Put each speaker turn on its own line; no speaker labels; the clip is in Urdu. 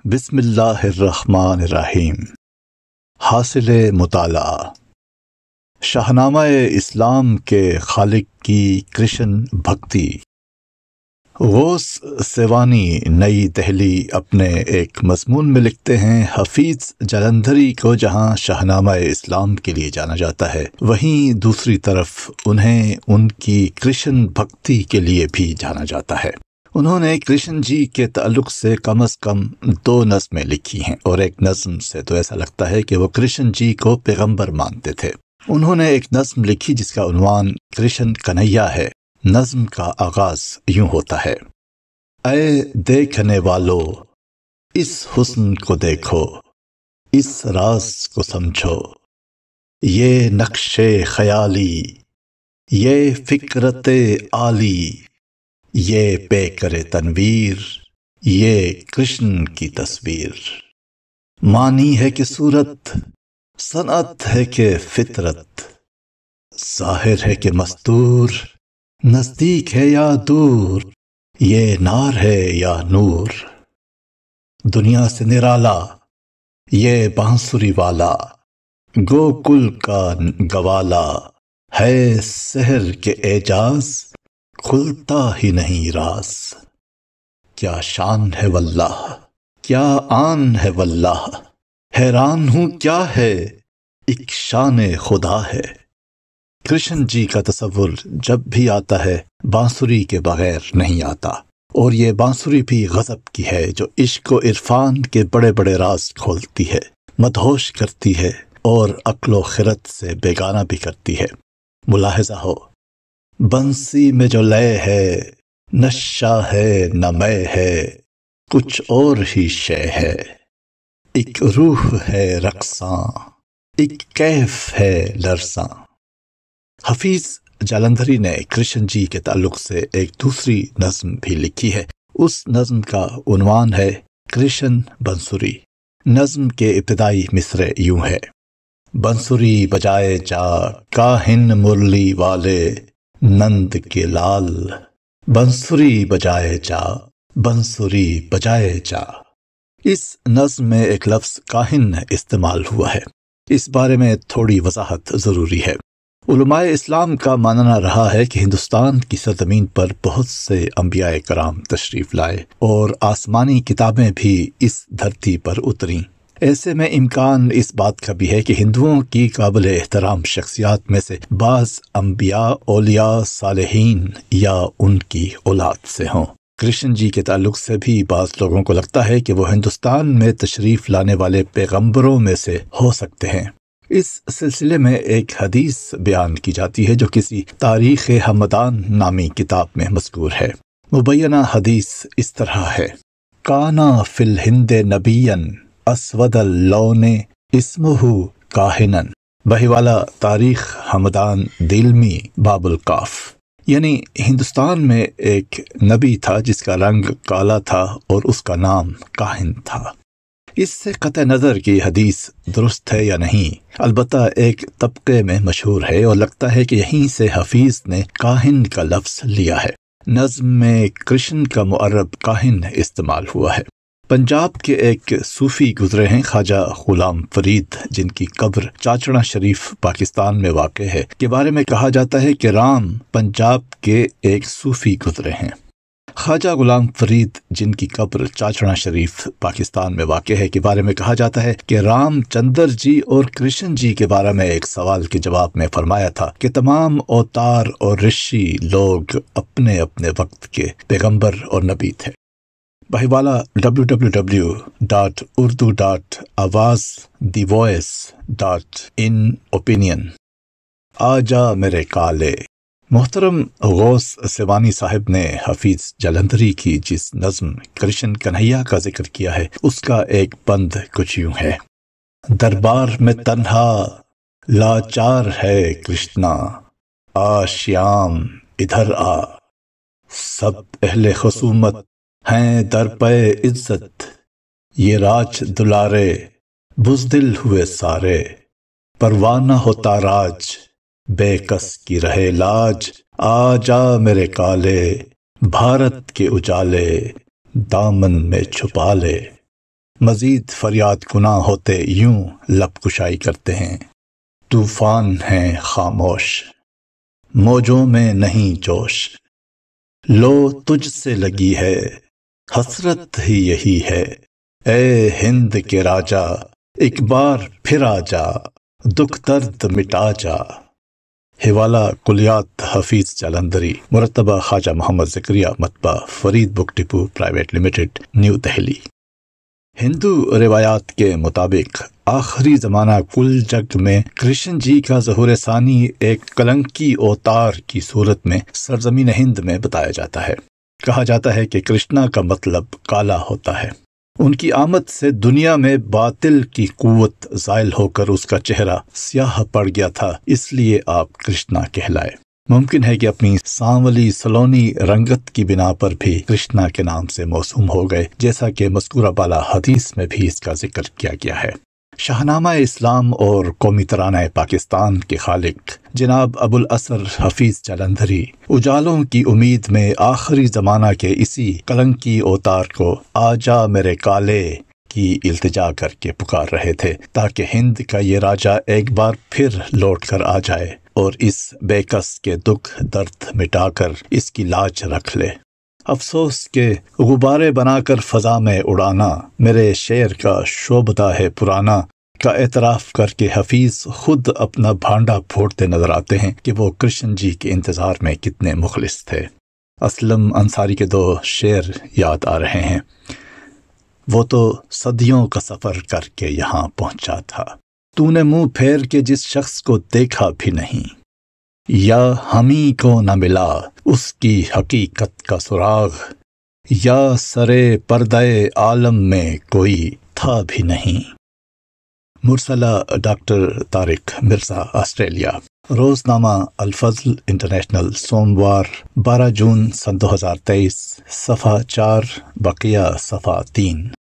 بسم اللہ الرحمن الرحیم۔ حاصل مطالعہ شاہنامہ اسلام کے خالق کی کرشن بھکتی۔ غوث سیوانی نئی دہلی اپنے ایک مضمون میں لکھتے ہیں، حفیظ جلندھری کو جہاں شاہنامہ اسلام کے لیے جانا جاتا ہے، وہیں دوسری طرف انہیں ان کی کرشن بھکتی کے لیے بھی جانا جاتا ہے۔ انہوں نے کرشن جی کے تعلق سے کم از کم 2 نظمیں لکھی ہیں، اور ایک نظم سے تو ایسا لگتا ہے کہ وہ کرشن جی کو پیغمبر مانتے تھے۔ انہوں نے ایک نظم لکھی جس کا عنوان کرشن کنہیا ہے۔ نظم کا آغاز یوں ہوتا ہے: اے دیکھنے والو، اس حسن کو دیکھو، اس راز کو سمجھو، یہ نقش خیالی، یہ فکرت عالی، یہ پیکر تنویر، یہ کرشن کی تصویر۔ معنی ہے کہ صورت، صنعت ہے کہ فطرت، ظاہر ہے کہ مستور، نزدیک ہے یا دور، یہ نار ہے یا نور۔ دنیا سے نرالا یہ بانسری والا، گوکل کا گوالا، ہے سحر کے اعجاز، کھلتا ہی نہیں راز۔ کیا شان ہے واللہ، کیا آن ہے واللہ، حیران ہوں کیا ہے، ایک شان خدا ہے۔ کرشن جی کا تصور جب بھی آتا ہے بانسری کے بغیر نہیں آتا، اور یہ بانسری بھی غضب کی ہے جو عشق و عرفان کے بڑے بڑے راز کھولتی ہے، مدہوش کرتی ہے اور عقل و خرد سے بیگانہ بھی کرتی ہے۔ ملاحظہ ہو، بنسی میں جو لے ہے، نشہ ہے نہ میں ہے، کچھ اور ہی شے ہے، ایک روح ہے رقصاں، ایک کیف ہے لرزاں۔ حفیظ جلندھری نے کرشن جی کے تعلق سے ایک دوسری نظم بھی لکھی ہے۔ اس نظم کا عنوان ہے کرشن بنسری۔ نظم کے ابتدائی مصرع یوں ہے: بنسری بجائے جا کاہن مرلی والے نند کے لال، بنسری بجائے جا، بنسری بجائے جا۔ اس نظم میں ایک لفظ کاہن استعمال ہوا ہے۔ اس بارے میں تھوڑی وضاحت ضروری ہے۔ علماء اسلام کا ماننا رہا ہے کہ ہندوستان کی سرزمین پر بہت سے انبیاء کرام تشریف لائے اور آسمانی کتابیں بھی اس دھرتی پر اتریں۔ ایسے میں امکان اس بات کا بھی ہے کہ ہندوؤں کی قابل احترام شخصیات میں سے بعض انبیاء، اولیاء، صالحین یا ان کی اولاد سے ہوں۔ کرشن جی کے تعلق سے بھی بعض لوگوں کو لگتا ہے کہ وہ ہندوستان میں تشریف لانے والے پیغمبروں میں سے ہو سکتے ہیں۔ اس سلسلے میں ایک حدیث بیان کی جاتی ہے جو کسی تاریخ ہمدان نامی کتاب میں مذکور ہے۔ مبینہ حدیث اس طرح ہے: کانا فی الہند نبیًا اسود اللون اسمہ کاہنن۔ بہیوالا تاریخ ہمدان دیلمی باب الکاف۔ یعنی ہندوستان میں ایک نبی تھا جس کا رنگ کالا تھا اور اس کا نام کاہن تھا۔ اس سے قطع نظر کی حدیث درست ہے یا نہیں، البتہ ایک طبقے میں مشہور ہے اور لگتا ہے کہ یہیں سے حفیظ نے کاہن کا لفظ لیا ہے۔ نظم میں کرشن کا معرب کاہن استعمال ہوا ہے۔ پنجاب کے ایک صوفی گزرے ہیں خواجہ غلام فرید، جن کی قبر چاچڑا شریف پاکستان میں واقع ہے، کے بارے میں کہا جاتا ہے کہ رام پنجاب کے ایک صوفی گزرے ہیں۔ خواجہ غلام فرید، جن کی قبر چاچڑا شریف پاکستان میں واقع ہے، کے بارے میں کہا جاتا ہے کہ رام چندر جی اور کرشن جی کے بارے میں ایک سوال کے جواب میں فرمایا تھا کہ تمام اوتار اور رشی لوگ اپنے اپنے وقت کے پیغمبر اور نبی تھے۔ بہیوالا www.urdu.awazthevoice.in opinion۔ آجا میرے کالے۔ محترم غوث سیوانی صاحب نے حفیظ جلندھری کی جس نظم کرشن کنہیا کا ذکر کیا ہے، اس کا ایک بند کچھ یوں ہے: دربار میں تنہا لاچار ہے کرشنا، آ شیام ادھر آ، سب اہل خصومت ہیں در پہ عزت، یہ راج دلارے بزدل ہوئے سارے، پروانہ ہوتا راج بے کس کی رہے لاج، آ جا میرے کالے بھارت کے اجالے دامن میں چھپا لے۔ مزید فریاد کناں ہوتے یوں لب کشائی کرتے ہیں، طوفان ہیں خاموش، موجوں میں نہیں جوش، لو تجھ سے لگی ہے حسرت ہی یہی ہے، اے ہند کے راجا ایک بار پھر آ جا، دکھ درد مٹا جا۔ حوالہ کلیات حفیظ جالندھری، مرتبہ خواجہ محمد زکریا مطبع Farid book depot private limited, New Delhi. Hindu روایات کے مطابق آخری زمانہ کل جگ میں کرشن جی کا ظہور ثانی ایک کلنکی اوتار کی صورت میں سرزمین ہند میں بتایا جاتا ہے۔ کہا جاتا ہے کہ کرشنا کا مطلب کالا ہوتا ہے۔ ان کی آمد سے دنیا میں باطل کی قوت زائل ہو کر اس کا چہرہ سیاہ پڑ گیا تھا، اس لیے آپ کرشنا کہلائے۔ ممکن ہے کہ اپنی سانولی سلونی رنگت کی بنا پر بھی کرشنا کے نام سے موسوم ہو گئے، جیسا کہ مذکورہ بالا حدیث میں بھی اس کا ذکر کیا گیا ہے۔ شاہنامہ اسلام اور قومی ترانہ پاکستان کے خالق جناب ابو الاسر حفیظ جالندھری اجالوں کی امید میں آخری زمانہ کے اسی کلنکی اوتار کو آجا میرے کالے کی التجا کر کے پکار رہے تھے، تاکہ ہند کا یہ راجا ایک بار پھر لوٹ کر آ جائے اور اس بے کس کے دکھ درد مٹا کر اس کی لاج رکھ لے۔ افسوس کہ غبارے بنا کر فضا میں اڑانا میرے شعر کا شعبدہ ہے پرانا، کا اعتراف کر کے حفیظ خود اپنا بھانڈا پھوڑتے نظر آتے ہیں کہ وہ کرشن جی کے انتظار میں کتنے مخلص تھے۔ اسلم انصاری کے 2 شعر یاد آ رہے ہیں۔ وہ تو صدیوں کا سفر کر کے یہاں پہنچا تھا، تو نے منہ پھیر کے جس شخص کو دیکھا بھی نہیں، یا ہمیں کو نہ ملا اس کی حقیقت کا سراغ، یا سرے پردہ عالم میں کوئی تھا بھی نہیں۔ مرسلہ ڈاکٹر طارق مرزا، آسٹریلیا۔ روزنامہ الفضل انٹرنیشنل، سوموار 12 جون سن 2023، صفحہ 4، بقیہ صفحہ 3۔